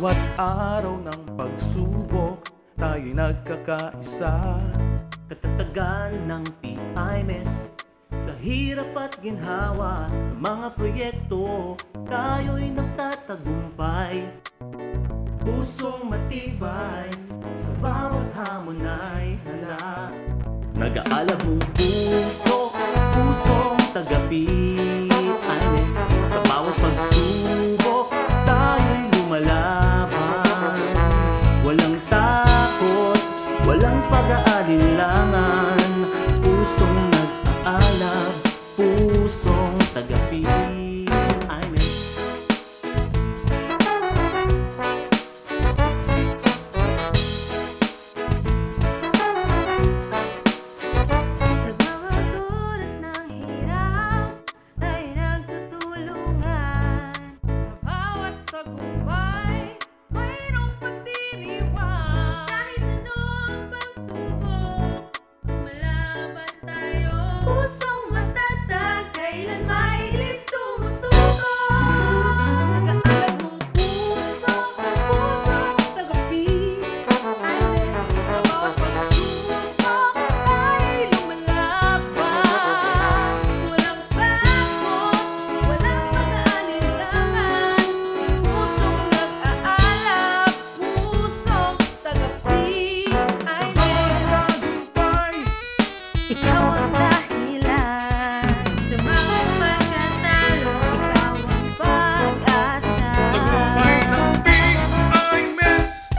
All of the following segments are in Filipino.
bawat araw ng pagsubok, tayo'y nagkakaisa. Katatagan ng PIMES, sa hirap at ginhawa, sa mga proyekto, tayo'y nagtatagumpay. Pusong matibay, sa bawat hamon ay handa. Nag-aalab mong puso, pusong taga-PIMES. Sa bawat pagsubok, tayo'y lumalaban. Walang takot, walang pag-aalinlangan. Pusong nag-aalab, pusong taga-PIMES. Sa bawat oras ng hirap, tayo'y nagtutulungan. Sa bawat tagumpay, mayroong pagdiriwang. Kahit anong pagsubok, lumalaban tayo. Pusong matatag, kailanman di sumusuko. Nag-aalab mong puso, pusong taga-PIMES. Sa bawat pagsubok, tayo'y lumalaban. Walang takot, walang pag-aalinlangan. Pusong nag-aalab, pusong taga-PIMES. Tagumpay! Ikaw ang dahilan sa mga pagkatalo. Ikaw ang pag-asa. Tagumpay ng PIMES!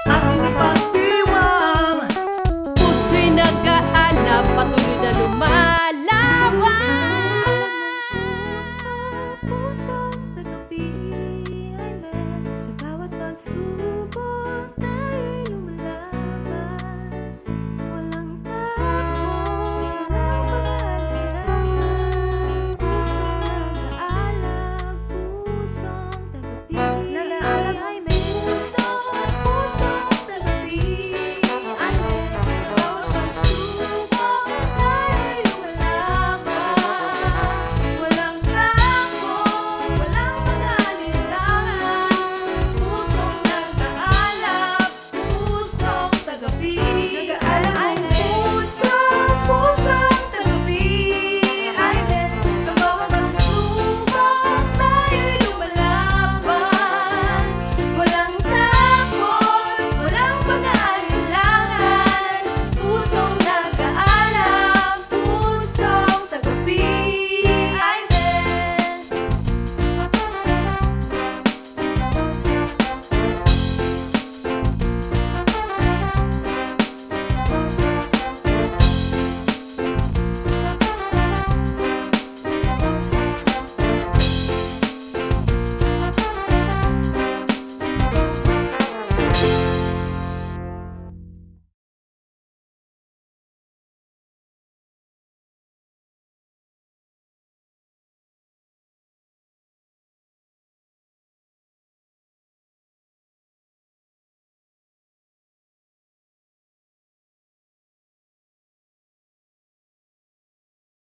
Ating ipagdiwang, Puso'y nag-aalab, patuloy na lumalaban. Pusong taga-PIMES. Sa bawat pagsubok,